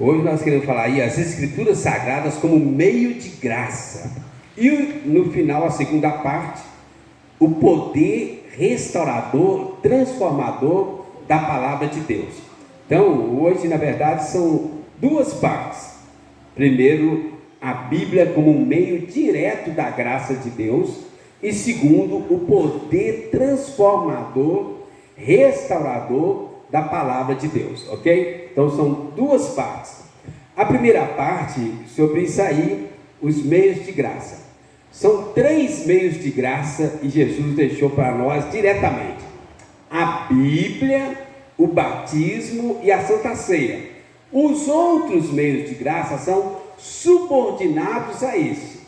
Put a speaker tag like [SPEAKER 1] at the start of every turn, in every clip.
[SPEAKER 1] Hoje nós queremos falar aí as Escrituras Sagradas como meio de graça. E no final, a segunda parte, o poder restaurador, transformador da palavra de Deus. Então, hoje, na verdade, são duas partes. Primeiro, a Bíblia como meio direto da graça de Deus. E segundo, o poder transformador, restaurador da palavra de Deus, ok? Então são duas partes. A primeira parte, sobre isso aí, os meios de graça. São 3 meios de graça e Jesus deixou para nós diretamente: a Bíblia, o batismo e a Santa Ceia. Os outros meios de graça são subordinados a esse.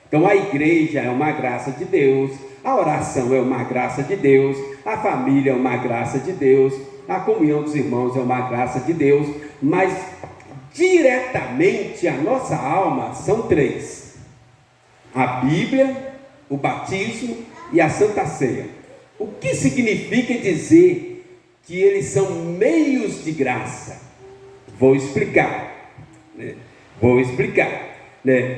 [SPEAKER 1] Então a igreja é uma graça de Deus, a oração é uma graça de Deus, a família é uma graça de Deus, a comunhão dos irmãos é uma graça de Deus, mas diretamente a nossa alma são 3: a Bíblia, o batismo e a Santa Ceia. O que significa dizer que eles são meios de graça? Vou explicar.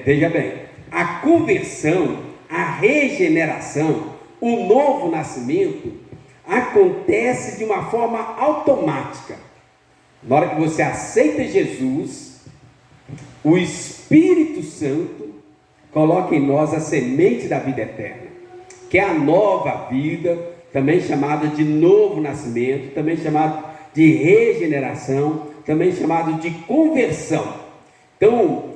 [SPEAKER 1] Veja bem, a conversão, a regeneração, o novo nascimento acontece de uma forma automática. Na hora que você aceita Jesus, o Espírito Santo coloca em nós a semente da vida eterna, que é a nova vida, também chamada de novo nascimento, também chamado de regeneração, também chamado de conversão. Então,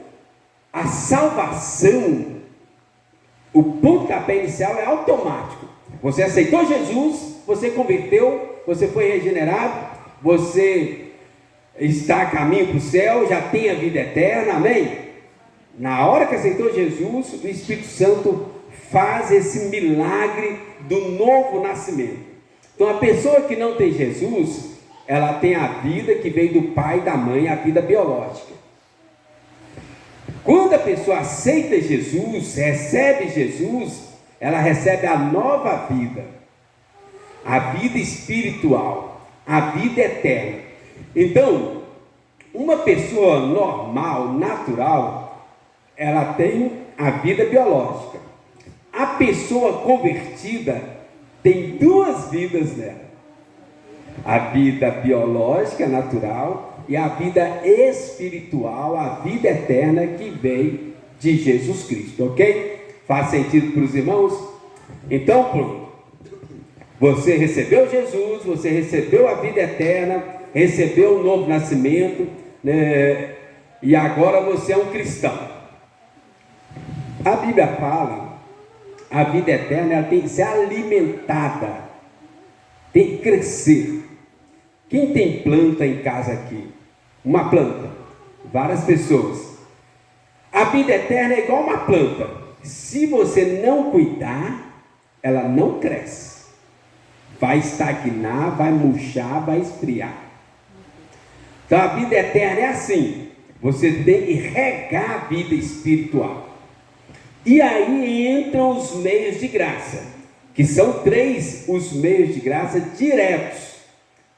[SPEAKER 1] a salvação, o pontapé inicial é automático. Você aceitou Jesus, você converteu, você foi regenerado, você está a caminho para o céu, já tem a vida eterna, amém? Na hora que aceitou Jesus, o Espírito Santo faz esse milagre do novo nascimento. Então a pessoa que não tem Jesus, ela tem a vida que veio do pai e da mãe, a vida biológica. Quando a pessoa aceita Jesus, recebe Jesus, ela recebe a nova vida, a vida espiritual, a vida eterna. Então, uma pessoa normal, natural, ela tem a vida biológica. A pessoa convertida tem 2 vidas nela: a vida biológica, natural, e a vida espiritual, a vida eterna que veio de Jesus Cristo, ok? Faz sentido para os irmãos? Então, pronto. Você recebeu Jesus, você recebeu a vida eterna, recebeu o novo nascimento, né? E agora você é um cristão. A Bíblia fala, a vida eterna ela tem que ser alimentada, tem que crescer. Quem tem planta em casa aqui? Uma planta, várias pessoas. A vida eterna é igual uma planta. Se você não cuidar, ela não cresce. Vai estagnar, vai murchar, vai esfriar. Então a vida eterna é assim. Você tem que regar a vida espiritual. E aí entram os meios de graça, que são 3 os meios de graça diretos: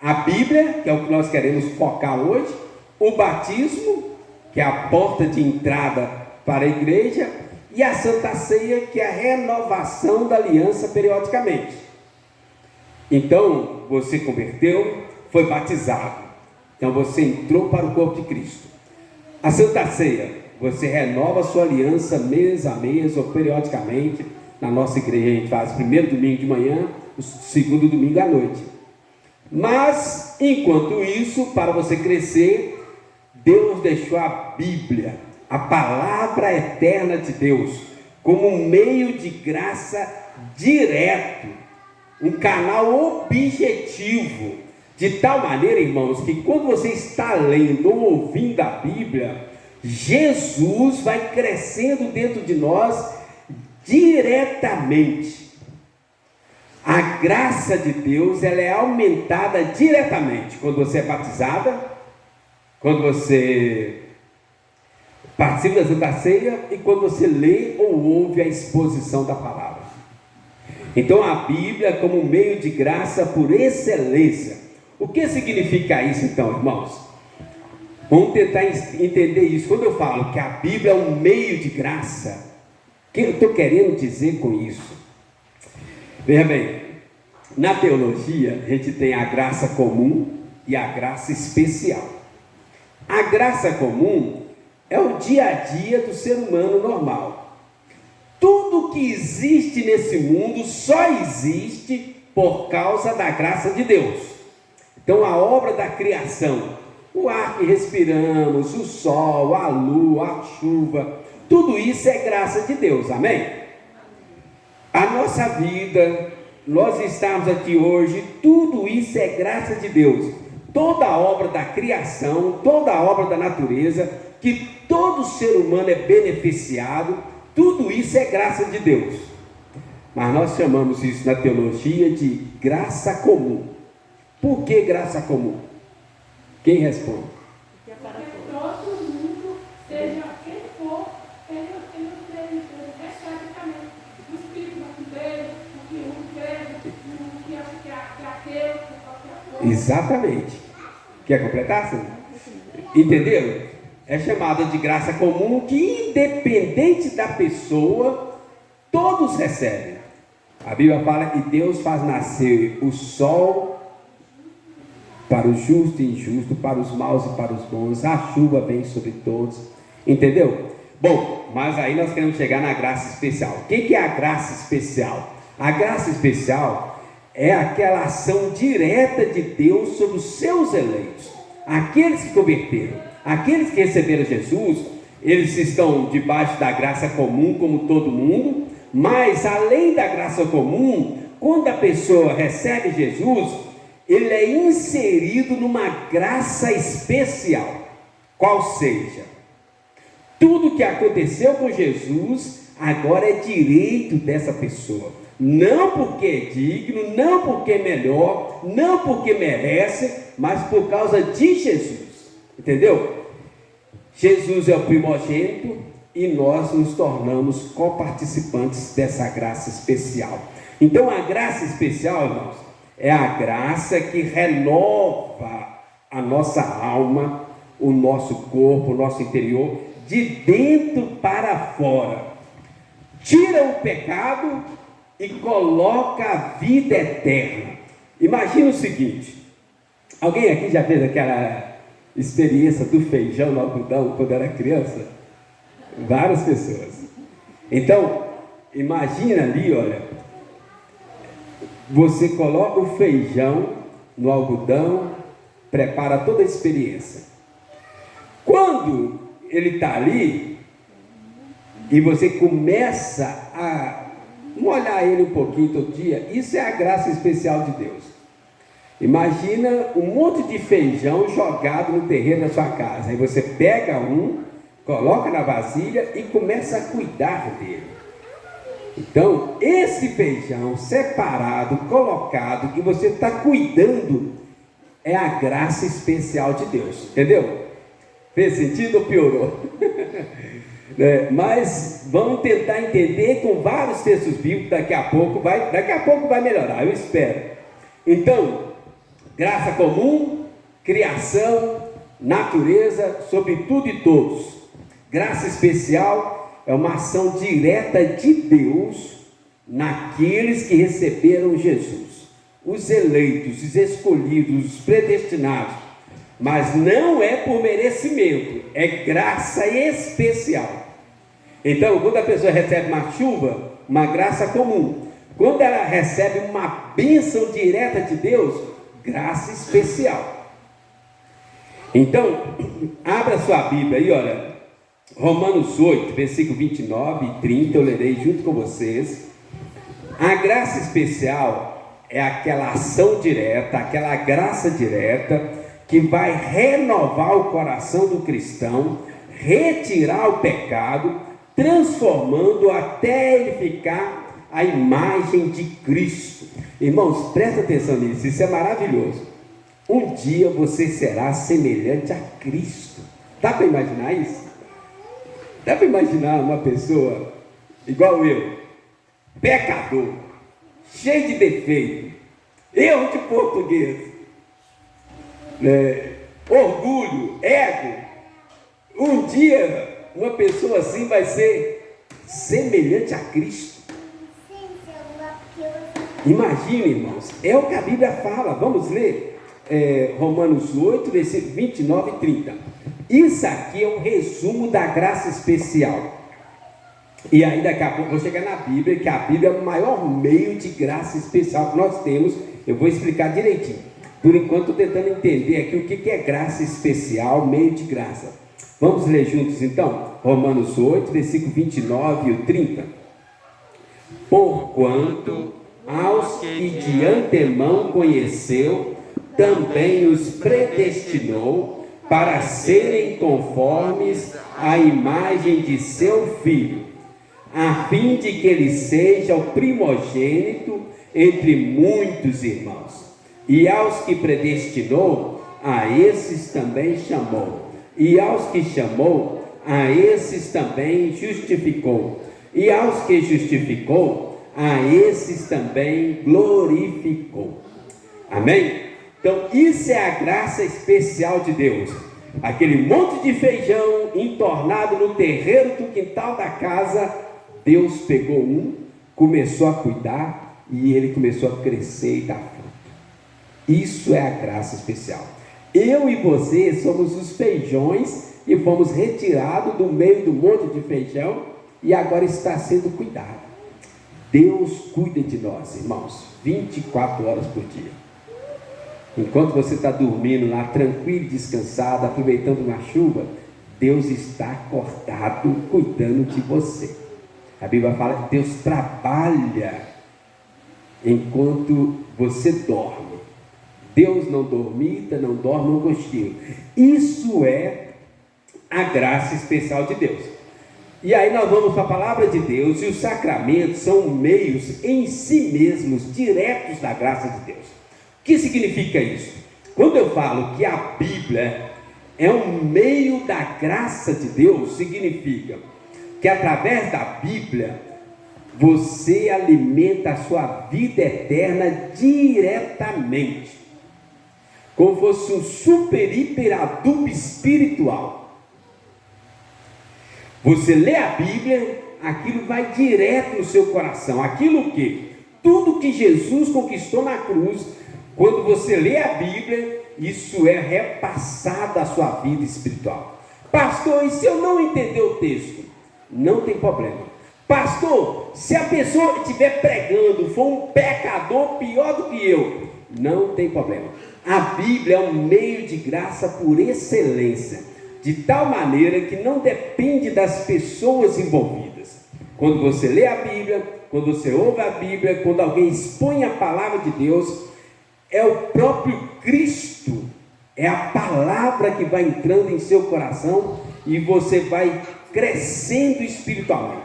[SPEAKER 1] a Bíblia, que é o que nós queremos focar hoje, o batismo, que é a porta de entrada para a igreja, e a Santa Ceia, que é a renovação da aliança periodicamente. Então, você converteu, foi batizado, então você entrou para o corpo de Cristo. A Santa Ceia, você renova a sua aliança mês a mês ou periodicamente. Na nossa igreja a gente faz o primeiro domingo de manhã, o segundo domingo à noite. Mas, enquanto isso, para você crescer, Deus deixou a Bíblia, a palavra eterna de Deus, como um meio de graça direto, um canal objetivo, de tal maneira, irmãos, que quando você está lendo ou ouvindo a Bíblia, Jesus vai crescendo dentro de nós diretamente. A graça de Deus, ela é aumentada diretamente quando você é batizada, quando você participa da Santa Ceia e quando você lê ou ouve a exposição da palavra. Então a Bíblia como meio de graça por excelência. O que significa isso então, irmãos? Vamos tentar entender isso. Quando eu falo que a Bíblia é um meio de graça, o que eu estou querendo dizer com isso? Veja bem, na teologia a gente tem a graça comum e a graça especial. A graça comum é o dia a dia do ser humano normal. Tudo que existe nesse mundo só existe por causa da graça de Deus. Então a obra da criação, o ar que respiramos, o sol, a lua, a chuva, tudo isso é graça de Deus, amém? A nossa vida, nós estamos aqui hoje, tudo isso é graça de Deus. Toda a obra da criação, toda a obra da natureza, que todo ser humano é beneficiado, tudo isso é graça de Deus. Mas nós chamamos isso na teologia de graça comum. Por que graça comum? Quem responde?
[SPEAKER 2] Para que todo mundo, seja quem for, ele recebe também o Espírito dele, o que um fez, o que aquele, qualquer coisa.
[SPEAKER 1] Exatamente. Quer completar, sim? Entenderam? É chamada de graça comum, que independente da pessoa, todos recebem. A Bíblia fala que Deus faz nascer o sol para o justo e injusto, para os maus e para os bons, a chuva vem sobre todos, entendeu? Bom, mas aí nós queremos chegar na graça especial. O que é a graça especial? A graça especial é aquela ação direta de Deus sobre os seus eleitos, aqueles que converteram, aqueles que receberam Jesus. Eles estão debaixo da graça comum como todo mundo, mas além da graça comum, quando a pessoa recebe Jesus, ele é inserido numa graça especial, qual seja, tudo que aconteceu com Jesus agora é direito dessa pessoa, não porque é digno, não porque é melhor, não porque merece, mas por causa de Jesus, entendeu? Jesus é o primogênito e nós nos tornamos coparticipantes dessa graça especial. Então a graça especial, irmãos, é a graça que renova a nossa alma, o nosso corpo, o nosso interior, de dentro para fora. Tira o pecado e coloca a vida eterna. Imagina o seguinte: alguém aqui já fez aquela experiência do feijão no algodão quando era criança? Várias pessoas. Então, imagina ali, olha, você coloca o feijão no algodão, prepara toda a experiência. Quando ele está ali, e você começa a molhar ele um pouquinho todo dia, isso é a graça especial de Deus. Imagina um monte de feijão jogado no terreno da sua casa. Aí você pega um, coloca na vasilha e começa a cuidar dele. Então, esse feijão separado, colocado, que você está cuidando, é a graça especial de Deus, entendeu? Fez sentido ou piorou? Mas vamos tentar entender com vários textos bíblicos, daqui a pouco vai melhorar, eu espero. Então, graça comum, criação, natureza, sobre tudo e todos. Graça especial é uma ação direta de Deus naqueles que receberam Jesus, os eleitos, os escolhidos, os predestinados, mas não é por merecimento, é graça especial. Então, quando a pessoa recebe uma chuva, uma graça comum, quando ela recebe uma bênção direta de Deus, graça especial. Então, abra sua Bíblia aí, olha, Romanos 8, versículo 29 e 30, eu lerei junto com vocês. A graça especial é aquela ação direta, aquela graça direta que vai renovar o coração do cristão, retirar o pecado, transformando até ele ficar a imagem de Cristo. Irmãos, presta atenção nisso, isso é maravilhoso. Um dia você será semelhante a Cristo. Dá para imaginar isso? Dá para imaginar uma pessoa igual eu, pecador, cheio de defeito, erro de português, orgulho, ego, Um dia, uma pessoa assim vai ser semelhante a Cristo. Imagine, irmãos, é o que a Bíblia fala. Vamos ler Romanos 8, versículos 29 e 30. Isso aqui é um resumo da graça especial. E aí daqui a pouco vou chegar na Bíblia, que a Bíblia é o maior meio de graça especial que nós temos. Eu vou explicar direitinho. Por enquanto, tentando entender aqui o que é graça especial, meio de graça. Vamos ler juntos então? Romanos 8, versículo 29 e 30. Porquanto aos que de antemão conheceu, também os predestinou para serem conformes à imagem de seu Filho, a fim de que ele seja o primogênito entre muitos irmãos. E aos que predestinou, a esses também chamou. E aos que chamou, a esses também justificou. E aos que justificou, a esses também glorificou. Amém? Então, isso é a graça especial de Deus. Aquele monte de feijão entornado no terreiro do quintal da casa, Deus pegou um, começou a cuidar e ele começou a crescer e dar fruto. Isso é a graça especial. Eu e você somos os feijões e fomos retirados do meio do monte de feijão e agora está sendo cuidado. Deus cuida de nós, irmãos, 24 horas por dia. Enquanto você está dormindo lá, tranquilo, descansado, aproveitando uma chuva, Deus está acordado, cuidando de você. A Bíblia fala que Deus trabalha enquanto você dorme. Deus não dormita, não dorme um cochilo. Isso é a graça especial de Deus. E aí nós vamos para a palavra de Deus, e os sacramentos são meios em si mesmos, diretos da graça de Deus. O que significa isso? Quando eu falo que a Bíblia é um meio da graça de Deus, significa que através da Bíblia você alimenta a sua vida eterna diretamente, como fosse um super, hiper adubo espiritual. Você lê a Bíblia, aquilo vai direto no seu coração. Aquilo que? Tudo que Jesus conquistou na cruz, quando você lê a Bíblia, isso é repassado à sua vida espiritual. Pastor, e se eu não entender o texto? Não tem problema. Pastor, se a pessoa estiver pregando, for um pecador pior do que eu, não tem problema. A Bíblia é um meio de graça por excelência, de tal maneira que não depende das pessoas envolvidas. Quando você lê a Bíblia, quando você ouve a Bíblia, quando alguém expõe a palavra de Deus, é o próprio Cristo, é a palavra que vai entrando em seu coração e você vai crescendo espiritualmente.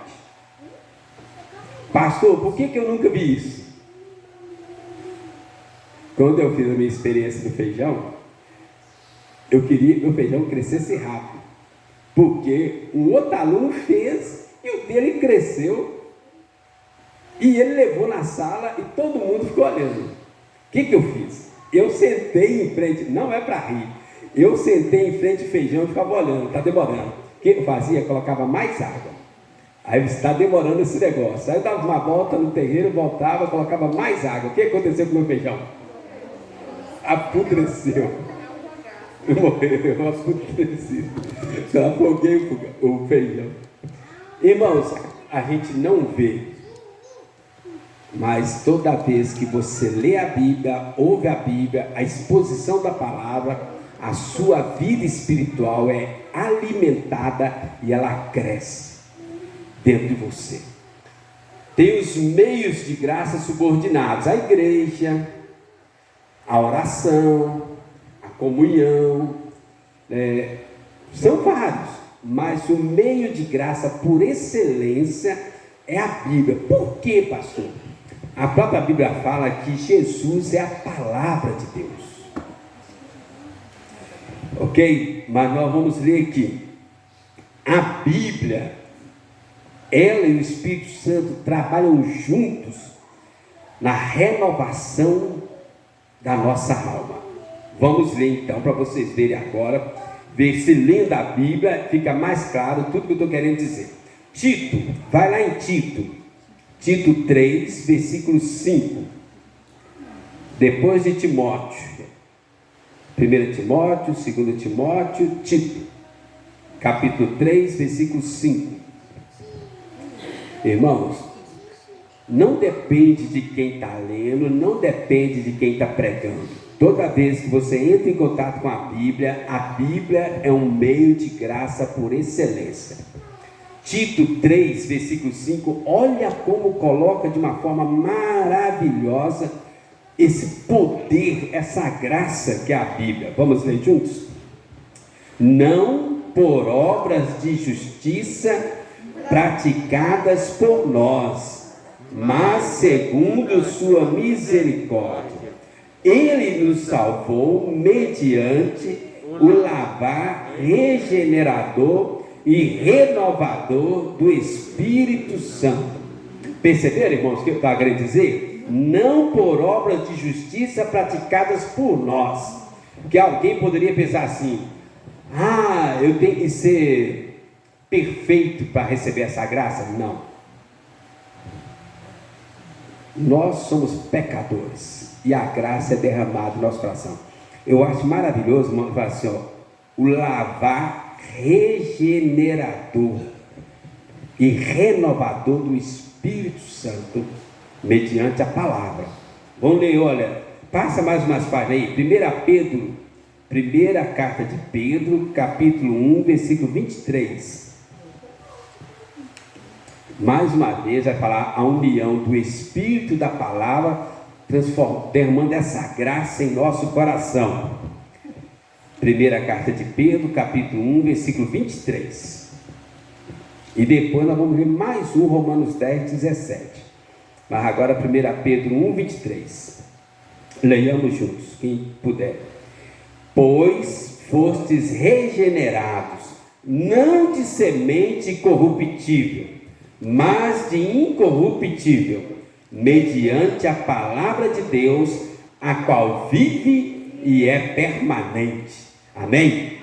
[SPEAKER 1] Pastor, por que eu nunca vi isso? Quando eu fiz a minha experiência do feijão, eu queria que o feijão crescesse rápido, porque um outro aluno fez e o dele cresceu, e ele levou na sala e todo mundo ficou olhando. O que eu fiz? Eu sentei em frente, não é para rir, eu sentei em frente ao feijão e ficava olhando, está demorando. O que eu fazia? Eu colocava mais água. Aí está demorando esse negócio. Aí eu dava uma volta no terreiro, voltava, colocava mais água. O que aconteceu com o meu feijão? Apodreceu. Morreu, apodrecido. Só afoguei o feijão. Irmãos, a gente não vê, mas toda vez que você lê a Bíblia, ouve a Bíblia, a exposição da palavra, a sua vida espiritual é alimentada e ela cresce dentro de você. Tem os meios de graça subordinados: a igreja, a oração, a comunhão, são vários, mas o meio de graça por excelência é a Bíblia. Por quê, pastor? A própria Bíblia fala que Jesus é a palavra de Deus. Ok? Mas nós vamos ler aqui. A Bíblia, ela e o Espírito Santo trabalham juntos na renovação da nossa alma. Vamos ler então, para vocês verem agora ver se lendo a Bíblia fica mais claro tudo que eu estou querendo dizer. Tito, vai lá em Tito 3, versículo 5. Depois de Timóteo. 1 Timóteo, 2 Timóteo, Tito. Capítulo 3, versículo 5. Irmãos, não depende de quem está lendo, não depende de quem está pregando. Toda vez que você entra em contato com a Bíblia é um meio de graça por excelência. Tito 3, versículo 5, olha como coloca de uma forma maravilhosa esse poder, essa graça que é a Bíblia. Vamos ler juntos? Não por obras de justiça praticadas por nós, mas segundo sua misericórdia. Ele nos salvou mediante o lavar regenerador e renovador do Espírito Santo. Perceberam, irmãos, o que eu estava querendo dizer? Não por obras de justiça praticadas por nós. Que alguém poderia pensar assim: eu tenho que ser perfeito para receber essa graça. Não. Nós somos pecadores e a graça é derramada no nosso coração. Eu acho maravilhoso, irmão, falar assim, o lavar regenerador e renovador do Espírito Santo mediante a palavra. Vamos ler, olha, passa mais umas páginas aí. 1 Pedro, primeira carta de Pedro, capítulo 1, versículo 23. Mais uma vez vai falar a união do Espírito e da palavra, derramando essa graça em nosso coração. Primeira carta de Pedro, capítulo 1, versículo 23. E depois nós vamos ver mais um, Romanos 10, 17. Mas agora 1 Pedro 1, 23. Leiamos juntos, quem puder. Pois fostes regenerados, não de semente corruptível, mas de incorruptível, mediante a palavra de Deus, a qual vive e é permanente. Amém?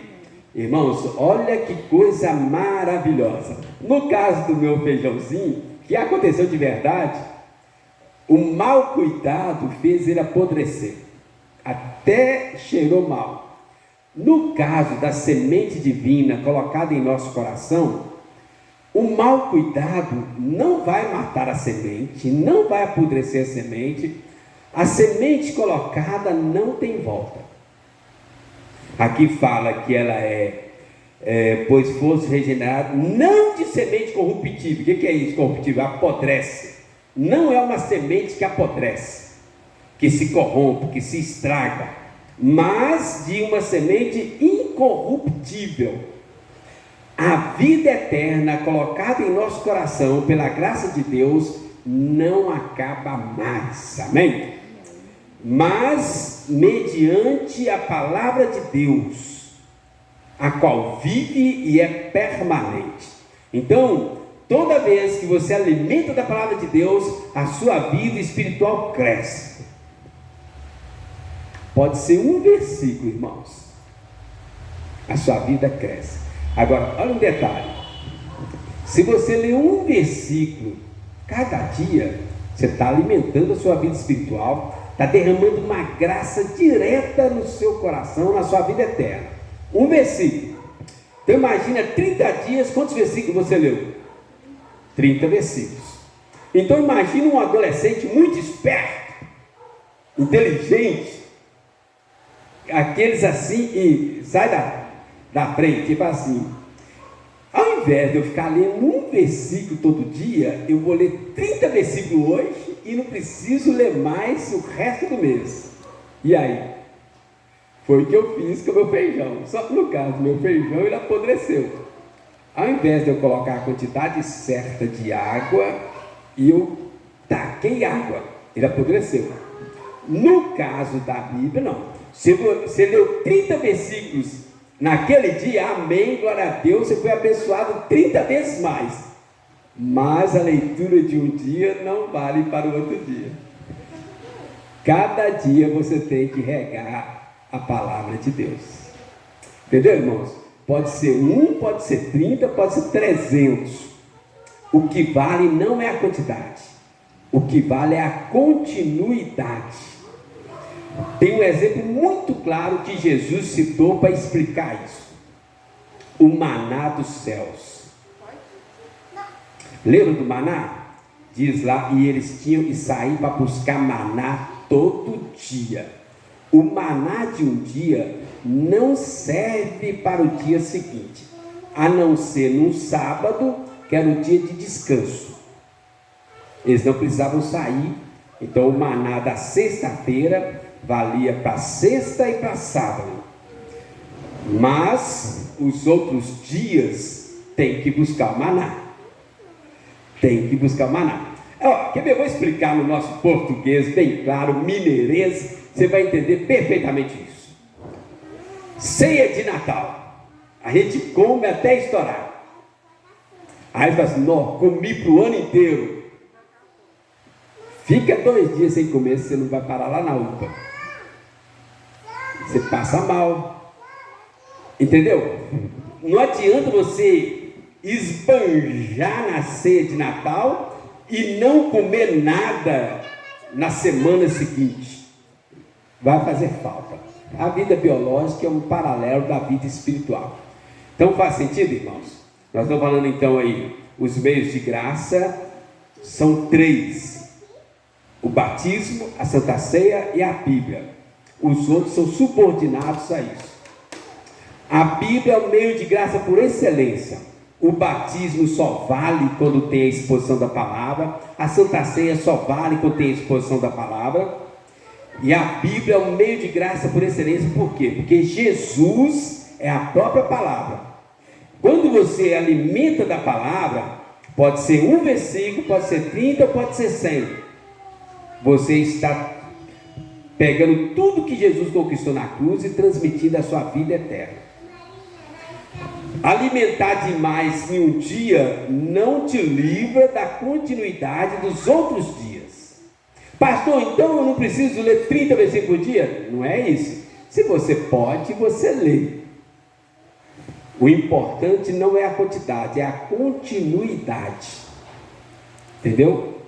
[SPEAKER 1] Irmãos, olha que coisa maravilhosa. No caso do meu feijãozinho, que aconteceu de verdade, o mau cuidado fez ele apodrecer, até cheirou mal. No caso da semente divina colocada em nosso coração, o mau cuidado não vai matar a semente, não vai apodrecer a semente colocada não tem volta. Aqui fala que ela pois fosse regenerado, não de semente corruptível. O que é isso, corruptível? Apodrece. Não é uma semente que apodrece, que se corrompe, que se estraga, mas de uma semente incorruptível. A vida eterna colocada em nosso coração pela graça de Deus não acaba mais, amém? Mas mediante a palavra de Deus, a qual vive e é permanente. Então, toda vez que você alimenta da palavra de Deus, a sua vida espiritual cresce. Pode ser um versículo, irmãos, a sua vida cresce. Agora, olha um detalhe: se você ler um versículo cada dia, você está alimentando a sua vida espiritual, está derramando uma graça direta no seu coração, na sua vida eterna. Um versículo. Então imagina 30 dias, quantos versículos você leu? 30 versículos. Então imagina um adolescente muito esperto, inteligente, aqueles assim, e sai da frente, tipo assim: ao invés de eu ficar lendo um versículo todo dia, eu vou ler 30 versículos hoje e não preciso ler mais o resto do mês. E aí? Foi o que eu fiz com o meu feijão. Só que no caso do meu feijão, ele apodreceu. Ao invés de eu colocar a quantidade certa de água, eu taquei água, ele apodreceu. No caso da Bíblia, não. Você leu 30 versículos naquele dia, amém, glória a Deus, você foi abençoado 30 vezes mais. Mas a leitura de um dia não vale para o outro dia. Cada dia você tem que regar a palavra de Deus. Entendeu, irmãos? Pode ser 1, pode ser 30, pode ser 300. O que vale não é a quantidade. O que vale é a continuidade. Tem um exemplo muito claro que Jesus citou para explicar isso. O maná dos céus. Lembra do maná? Diz lá, e eles tinham que sair para buscar maná todo dia. O maná de um dia não serve para o dia seguinte, a não ser num sábado, que era o dia de descanso. Eles não precisavam sair, então o maná da sexta-feira valia para sexta e para sábado. Mas os outros dias tem que buscar o maná. Tem que buscar o maná. Quer ver? Eu vou explicar no nosso português, bem claro, mineirês, você vai entender perfeitamente isso. Ceia de Natal. A gente come até estourar. Aí fala assim, não, comi para o ano inteiro. Fica 2 dias sem comer, você não vai parar lá na UPA. Você passa mal. Entendeu? Não adianta você esbanjar na ceia de Natal e não comer nada na semana seguinte. Vai fazer falta. A vida biológica é um paralelo da vida espiritual. Então faz sentido, irmãos? Nós estamos falando então aí, os meios de graça são 3. O batismo, a Santa Ceia e a Bíblia. Os outros são subordinados a isso. A Bíblia é o meio de graça por excelência. O batismo só vale quando tem a exposição da palavra. A Santa Ceia só vale quando tem a exposição da palavra. E a Bíblia é o meio de graça por excelência. Por quê? Porque Jesus é a própria palavra. Quando você alimenta da palavra, pode ser um versículo, pode ser 30, pode ser 100. Você está pegando tudo que Jesus conquistou na cruz e transmitindo a sua vida eterna. Alimentar demais em um dia não te livra da continuidade dos outros dias. Pastor, então eu não preciso ler 30 versículos por dia? Não é isso. Se você pode, você lê. O importante não é a quantidade, é a continuidade. Entendeu?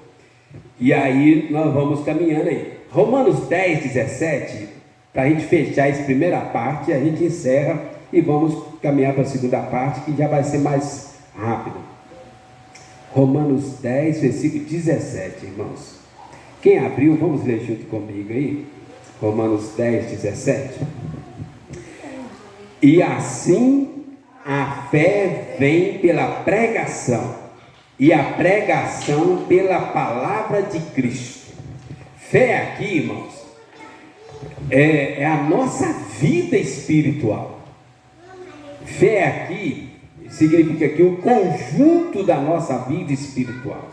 [SPEAKER 1] E aí nós vamos caminhando aí. Romanos 10, 17, para a gente fechar essa primeira parte, a gente encerra e vamos caminhar para a segunda parte, que já vai ser mais rápido. Romanos 10, versículo 17, irmãos. Quem abriu, vamos ler junto comigo aí. Romanos 10, 17. E assim a fé vem pela pregação, e a pregação pela palavra de Cristo. Fé aqui, irmãos, é a nossa vida espiritual. Fé aqui significa que um conjunto da nossa vida espiritual.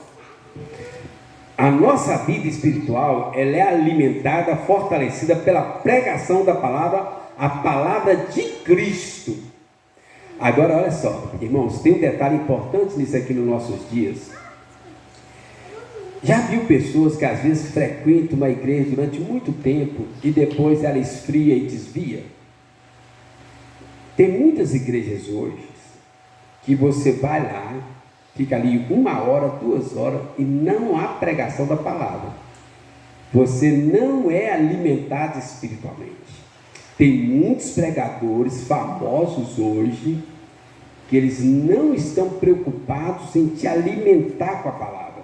[SPEAKER 1] A nossa vida espiritual, ela é alimentada, fortalecida pela pregação da palavra, a palavra de Cristo. Agora olha só, irmãos, tem um detalhe importante nisso aqui nos nossos dias. Já viu pessoas que às vezes frequentam uma igreja durante muito tempo e depois ela esfria e desvia? Tem muitas igrejas hoje que você vai lá, fica ali 1 hora, 2 horas e não há pregação da palavra. Você não é alimentado espiritualmente. Tem muitos pregadores famosos hoje que eles não estão preocupados em te alimentar com a palavra.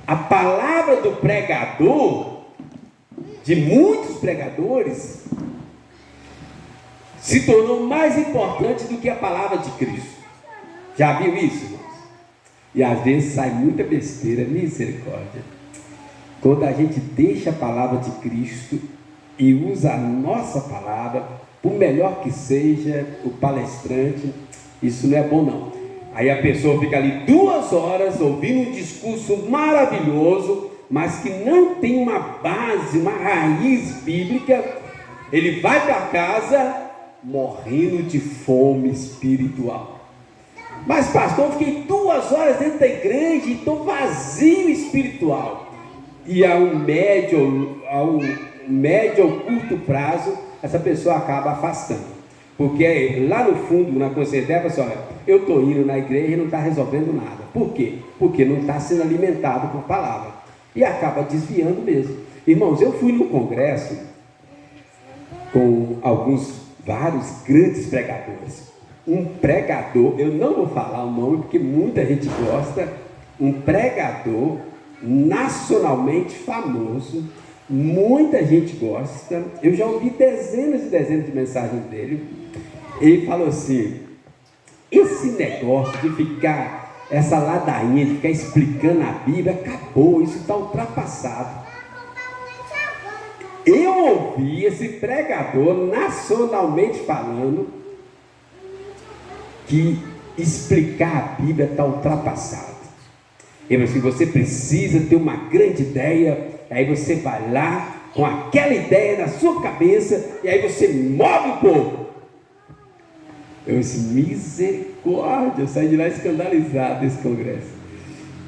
[SPEAKER 1] A palavra do pregador, de muitos pregadores, se tornou mais importante do que a palavra de Cristo. Já viu isso, irmãos? E às vezes sai muita besteira, misericórdia. Quando a gente deixa a palavra de Cristo e usa a nossa palavra, por melhor que seja o palestrante, isso não é bom não. Aí a pessoa fica ali 2 horas ouvindo um discurso maravilhoso, mas que não tem uma base, uma raiz bíblica. Ele vai para casa morrendo de fome espiritual. Mas pastor, eu fiquei 2 horas dentro da igreja e estou vazio espiritual. E a um médio ou curto prazo, essa pessoa acaba afastando. Porque lá no fundo, na consciência dela, assim, olha, eu estou indo na igreja e não está resolvendo nada. Por quê? Porque não está sendo alimentado por palavra. E acaba desviando mesmo. Irmãos, eu fui no congresso com vários grandes pregadores. Um pregador, eu não vou falar o nome porque muita gente gosta, um pregador nacionalmente famoso, muita gente gosta. Eu já ouvi dezenas e dezenas de mensagens dele. Ele falou assim: esse negócio de ficar, essa ladainha de ficar explicando a Bíblia, acabou, isso está ultrapassado. Eu ouvi esse pregador nacionalmente falando que explicar a Bíblia está ultrapassado. Ele falou assim: você precisa ter uma grande ideia, aí você vai lá com aquela ideia na sua cabeça e aí você move o povo. Eu disse: misericórdia, eu saí de lá escandalizado desse congresso.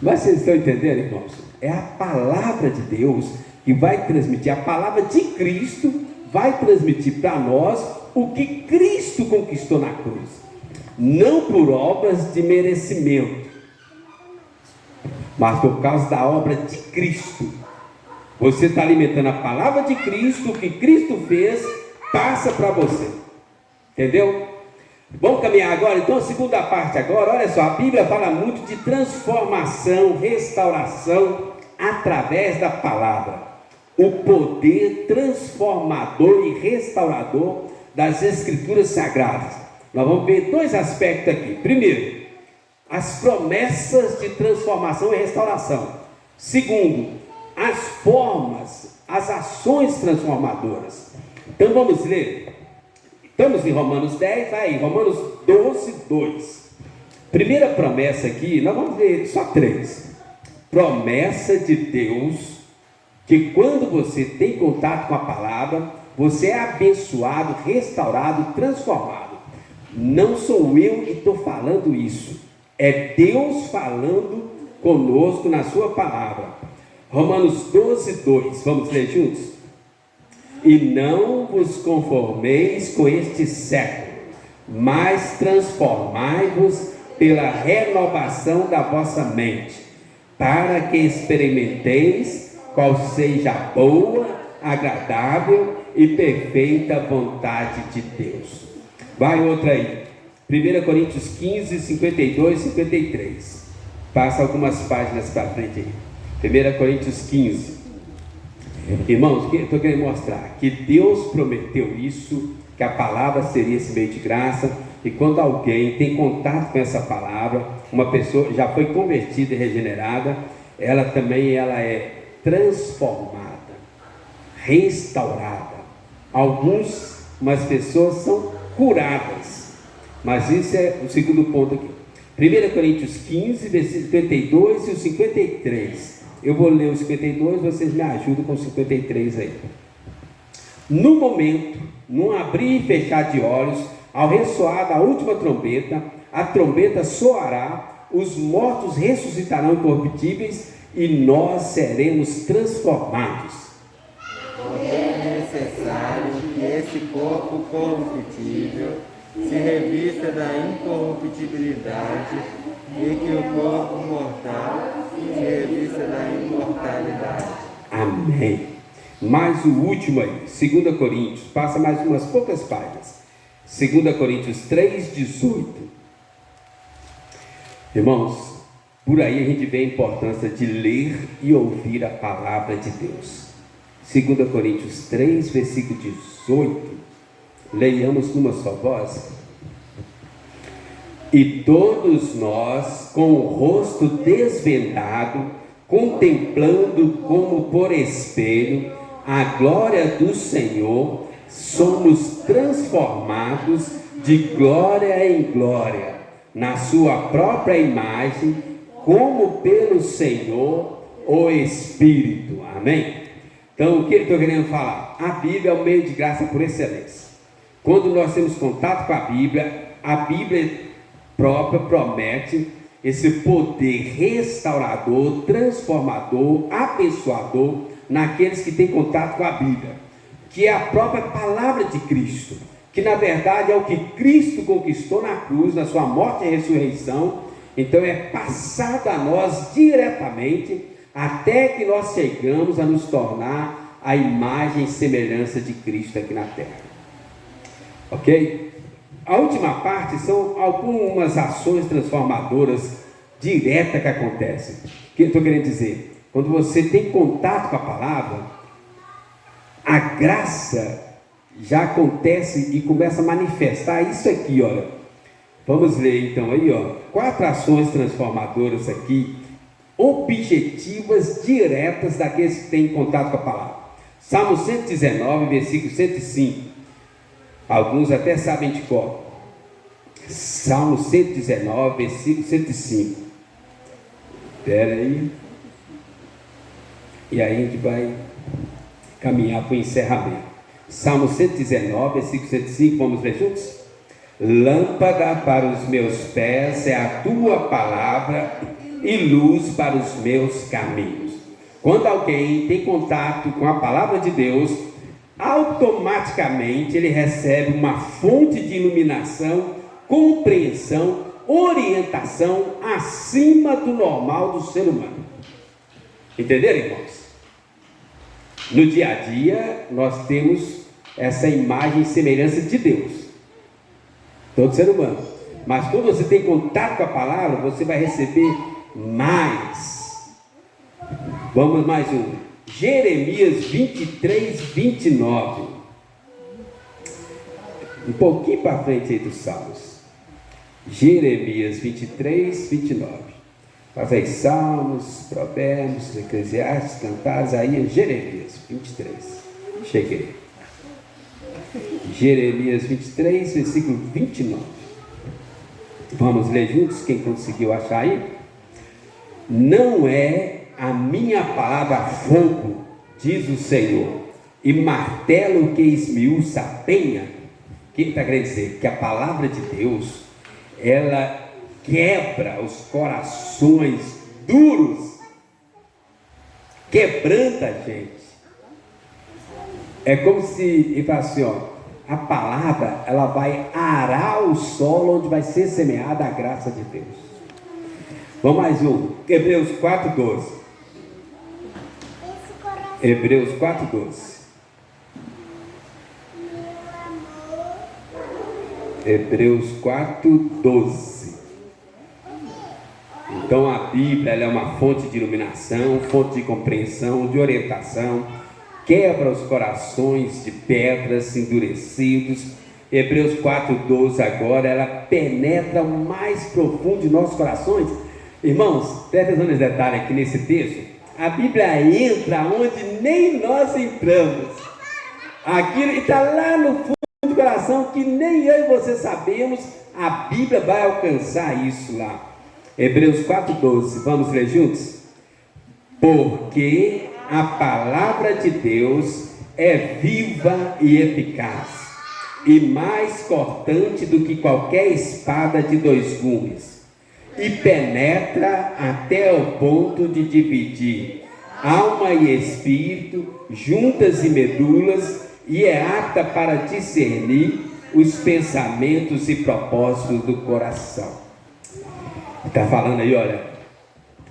[SPEAKER 1] Mas vocês estão entendendo, irmãos? É a palavra de Deus que vai transmitir, a palavra de Cristo vai transmitir para nós o que Cristo conquistou na cruz, não por obras de merecimento, mas por causa da obra de Cristo. Você está alimentando a palavra de Cristo, o que Cristo fez, passa para você. Entendeu? Vamos caminhar agora, então, a segunda parte agora. Olha só, a Bíblia fala muito de transformação, restauração, através da palavra. O poder transformador e restaurador das Escrituras Sagradas. Nós vamos ver dois aspectos aqui. Primeiro, as promessas de transformação e restauração. Segundo, as formas, as ações transformadoras. Então vamos ler. Estamos em Romanos 10, vai aí, Romanos 12, 2. Primeira promessa aqui, nós vamos ler só 3. Promessa de Deus, que quando você tem contato com a palavra, você é abençoado, restaurado, transformado. Não sou eu que estou falando isso, é Deus falando conosco na sua palavra. Romanos 12, 2, vamos ler juntos? E não vos conformeis com este século, mas transformai-vos pela renovação da vossa mente, para que experimenteis qual seja a boa, agradável e perfeita vontade de Deus. Vai outra aí, 1 Coríntios 15, 52, 53. Passa algumas páginas para frente aí. 1 Coríntios 15. Irmãos, estou querendo mostrar que Deus prometeu isso, que a palavra seria esse meio de graça, e quando alguém tem contato com essa palavra, uma pessoa já foi convertida e regenerada, ela é transformada, restaurada. Algumas pessoas são curadas, mas isso é o segundo ponto aqui. 1 Coríntios 15, versículo 52 e o 53. Eu vou ler o 52, vocês me ajudam com o 53 aí. No momento, num abrir e fechar de olhos, ao ressoar da última trombeta, a trombeta soará, os mortos ressuscitarão incorruptíveis e nós seremos transformados.
[SPEAKER 3] É necessário que esse corpo corruptível se revista da incorruptibilidade e que o corpo mortal se revista da imortalidade.
[SPEAKER 1] Amém. Mais o último aí, 2 Coríntios, passa mais umas poucas páginas. 2 Coríntios 3, 18. Irmãos, por aí a gente vê a importância de ler e ouvir a palavra de Deus. 2 Coríntios 3, versículo 18. Leiamos numa só voz. E todos nós, com o rosto desvendado, contemplando como por espelho a glória do Senhor, somos transformados de glória em glória, na sua própria imagem, como pelo Senhor, o Espírito. Amém? Então, o que eu estou querendo falar? A Bíblia é um meio de graça por excelência. Quando nós temos contato com a Bíblia própria promete esse poder restaurador, transformador, abençoador naqueles que têm contato com a Bíblia, que é a própria palavra de Cristo. que na verdade é o que Cristo conquistou na cruz, na sua morte e ressurreição. Então é passado a nós diretamente, até que nós chegamos a nos tornar a imagem e semelhança de Cristo aqui na terra. Ok? A última parte são algumas ações transformadoras diretas que acontecem. O que eu estou querendo dizer? Quando você tem contato com a palavra, a graça já acontece e começa a manifestar isso aqui, olha. Vamos ler então aí, ó. 4 ações transformadoras aqui, objetivas, diretas daqueles que têm contato com a palavra. Salmo 119, versículo 105. Alguns até sabem de cor. Salmo 119, versículo 105. Espera aí. E aí a gente vai caminhar para o encerramento. Salmo 119, versículo 105, vamos ler juntos? Lâmpada para os meus pés é a tua palavra e luz para os meus caminhos. Quando alguém tem contato com a palavra de Deus, automaticamente ele recebe uma fonte de iluminação, compreensão, orientação acima do normal do ser humano. Entenderam, irmãos? No dia a dia, nós temos essa imagem e semelhança de Deus, todo ser humano. Mas quando você tem contato com a palavra, você vai receber mais. Vamos mais um. Jeremias 23, 29. Um pouquinho para frente aí dos Salmos. Jeremias 23, 29. Faz aí Salmos, Provérbios, Eclesiastes, Cantares, aí Jeremias 23. Cheguei. Jeremias 23, versículo 29. Vamos ler juntos, quem conseguiu achar aí? Não é a minha palavra fogo, diz o Senhor, e martelo que esmiuça a penha. O que está querendo dizer? Que a palavra de Deus, ela quebra os corações duros, quebranta a gente. É como se, ele fala assim, ó, a palavra, ela vai arar o solo onde vai ser semeada a graça de Deus. Vamos mais um, Hebreus 4:12. Hebreus 4:12. Hebreus 4:12. Então a Bíblia, ela é uma fonte de iluminação, fonte de compreensão, de orientação, quebra os corações de pedras endurecidos. Hebreus 4:12 agora, ela penetra o mais profundo de nossos corações. Irmãos, presta atenção nesse detalhe aqui nesse texto. A Bíblia entra onde nem nós entramos. Aquilo está lá no fundo do coração, que nem eu e você sabemos. A Bíblia vai alcançar isso lá. Hebreus 4:12, vamos ler juntos? Porque a palavra de Deus é viva e eficaz, e mais cortante do que qualquer espada de 2 gumes, e penetra até o ponto de dividir alma e espírito, juntas e medulas, e é apta para discernir os pensamentos e propósitos do coração. Está falando aí, olha,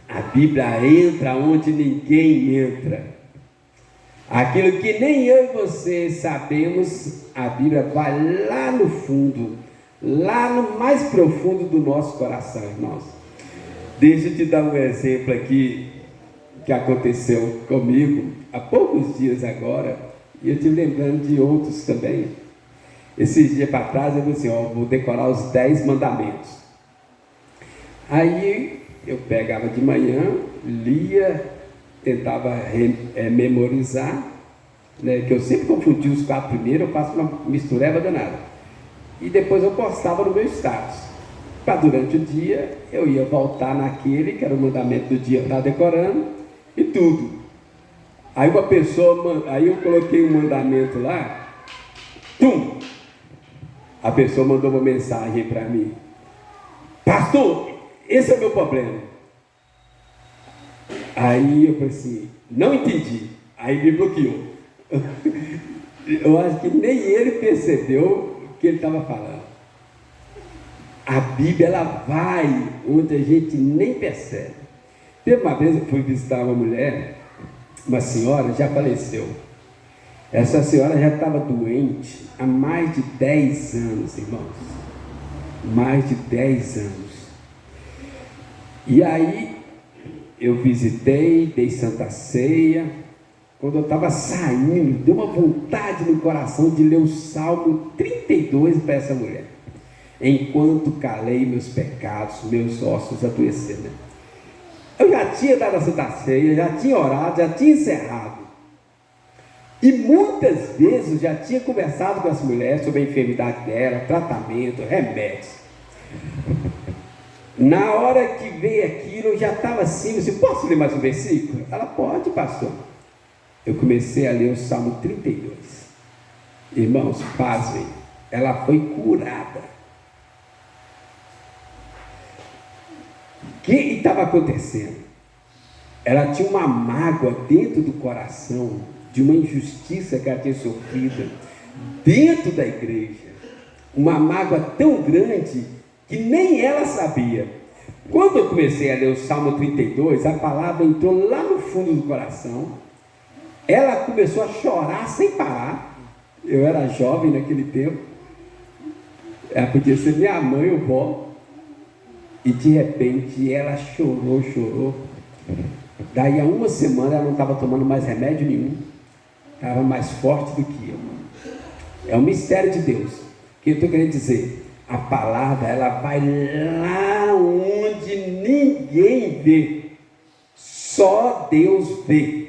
[SPEAKER 1] a Bíblia entra onde ninguém entra. Aquilo que nem eu e você sabemos, a Bíblia vai lá no fundo, lá no mais profundo do nosso coração, irmãos. Deixa eu te dar um exemplo aqui que aconteceu comigo há poucos dias agora, e eu estive lembrando de outros também. Esses dias para trás eu falei assim, ó, vou decorar os 10 mandamentos. Aí eu pegava de manhã, lia, tentava memorizar, né, que eu sempre confundia os 4 primeiros, eu faço uma mistureba danada. E depois eu postava no meu status. Para durante o dia, eu ia voltar naquele, que era o mandamento do dia, estava decorando, e tudo. Aí uma pessoa, aí eu coloquei um mandamento lá, tum! A pessoa mandou uma mensagem para mim. Pastor, esse é o meu problema. Aí eu falei assim, não entendi. Aí me bloqueou. Eu acho que nem ele percebeu que ele estava falando. A Bíblia, ela vai onde a gente nem percebe. Teve uma vez eu fui visitar uma mulher, uma senhora, já faleceu. Essa senhora já estava doente há mais de 10 anos, irmãos. Mais de 10 anos. E aí, eu visitei, dei Santa Ceia. Quando eu estava saindo, deu uma vontade no coração de ler o Salmo 32 para essa mulher. Enquanto calei meus pecados, meus ossos adoeceram. Eu já tinha dado a Santa Ceia, já tinha orado, já tinha encerrado. E muitas vezes eu já tinha conversado com essa mulher sobre a enfermidade dela, tratamento, remédios. Na hora que veio aquilo, eu já estava assim, eu disse, posso ler mais um versículo? Ela, pode, pastor. Eu comecei a ler o Salmo 32. Irmãos, pasmem, ela foi curada. O que estava acontecendo? Ela tinha uma mágoa dentro do coração, de uma injustiça que ela tinha sofrido dentro da igreja. Uma mágoa tão grande que nem ela sabia. Quando eu comecei a ler o Salmo 32, a palavra entrou lá no fundo do coração. Ela começou a chorar sem parar. Eu era jovem naquele tempo. Ela podia ser minha mãe ou vó. E de repente ela chorou. Daí a uma semana ela não estava tomando mais remédio nenhum. Estava mais forte do que eu. É um mistério de Deus. O que eu estou querendo dizer? A palavra, ela vai lá onde ninguém vê. Só Deus vê.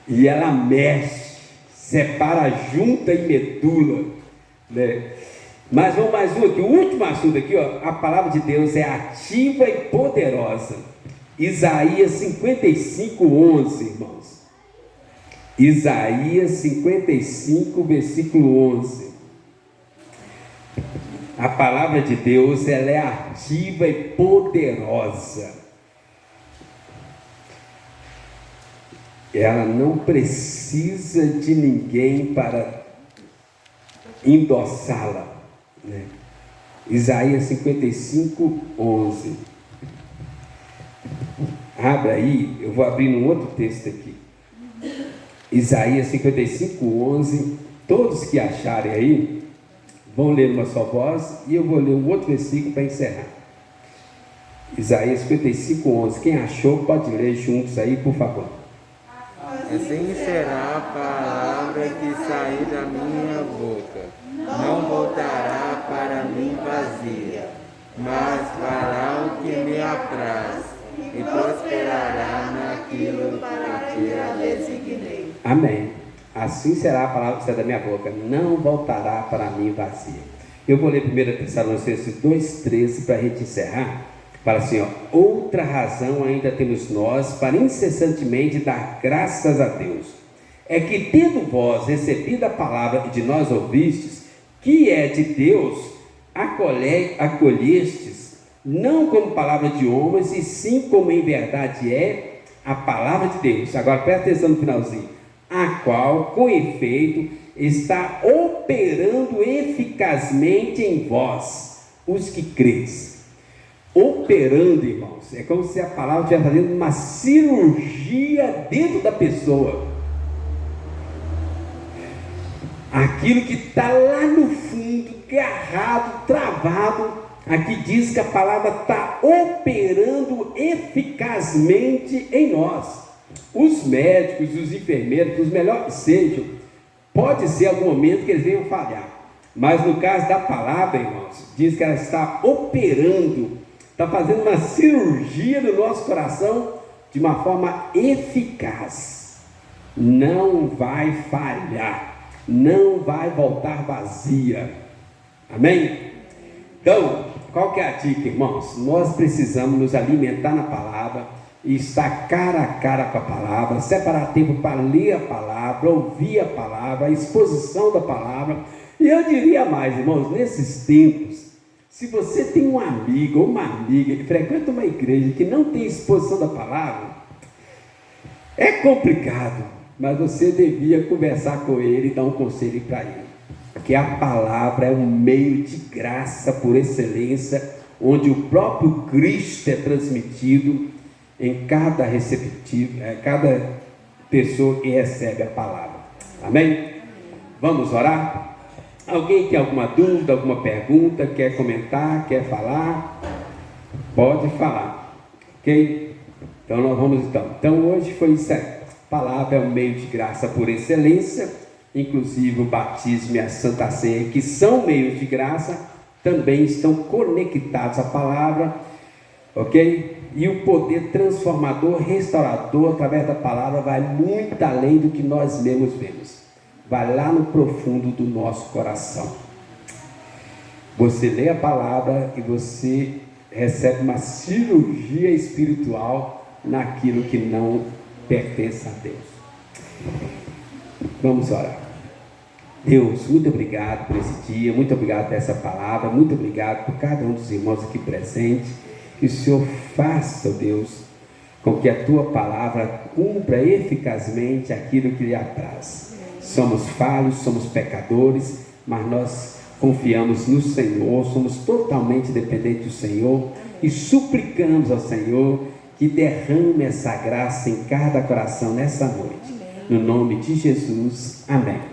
[SPEAKER 1] E ela mexe, separa junta e medula, né? Mas vamos mais um aqui, o último assunto aqui, ó, a palavra de Deus é ativa e poderosa. Isaías 55, 11, irmãos. Isaías 55, versículo 11. A palavra de Deus, ela é ativa e poderosa. Ela não precisa de ninguém para endossá-la, né? Isaías 55, 11. Abra aí, eu vou abrir num outro texto aqui. Isaías 55, 11. Todos que acharem aí, vão ler uma só voz, e eu vou ler um outro versículo para encerrar. Isaías 55, 11. Quem achou, pode ler juntos aí, por favor.
[SPEAKER 3] Assim será a palavra que sair da minha boca. Não voltará para mim vazia, mas fará o que me apraz e prosperará naquilo para que a designei.
[SPEAKER 1] Amém. Assim será a palavra que sai da minha boca. Não voltará para mim vazia. Eu vou ler 1 Tessalonicenses 2,13 para a gente encerrar. Fala assim, ó, outra razão ainda temos nós para incessantemente dar graças a Deus, é que tendo vós recebido a palavra e de nós ouvistes, que é de Deus, acolhestes, não como palavra de homens, e sim como em verdade é a palavra de Deus. Agora presta atenção no finalzinho. A qual, com efeito, está operando eficazmente em vós, os que credes. Operando, irmãos, é como se a palavra estivesse fazendo uma cirurgia dentro da pessoa. Aquilo que está lá no fundo, agarrado, travado, aqui diz que a palavra está operando eficazmente em nós. Os médicos, os enfermeiros, os melhores que sejam, pode ser algum momento que eles venham falhar, mas no caso da palavra, irmãos, diz que ela está operando, está fazendo uma cirurgia no nosso coração de uma forma eficaz. Não vai falhar, não vai voltar vazia. Amém? Então, qual que é a dica, irmãos? Nós precisamos nos alimentar na palavra e estar cara a cara com a palavra, separar tempo para ler a palavra, ouvir a palavra, a exposição da palavra. E eu diria mais, irmãos, nesses tempos, se você tem um amigo ou uma amiga que frequenta uma igreja que não tem exposição da palavra, é complicado, mas você devia conversar com ele e dar um conselho para ele. porque a palavra é um meio de graça por excelência, onde o próprio Cristo é transmitido em cada receptivo, cada pessoa que recebe a palavra. Amém? Vamos orar? Alguém tem alguma dúvida, alguma pergunta, quer comentar, quer falar? Pode falar, ok? Então nós vamos então hoje foi isso aí. A palavra é um meio de graça por excelência, inclusive o batismo e a Santa Ceia, que são meios de graça, também estão conectados à palavra, ok? E o poder transformador, restaurador, através da palavra, vai muito além do que nós mesmos vemos. Vai lá no profundo do nosso coração. Você lê a palavra e você recebe uma cirurgia espiritual naquilo que não pertence a Deus. Vamos orar. Deus, muito obrigado por esse dia, muito obrigado por essa palavra, muito obrigado por cada um dos irmãos aqui presentes. Que o Senhor faça, Deus, com que a tua palavra cumpra eficazmente aquilo que lhe apraz. Somos falhos, somos pecadores, mas nós confiamos no Senhor, somos totalmente dependentes do Senhor e suplicamos ao Senhor que derrame essa graça em cada coração nessa noite. No nome de Jesus, amém.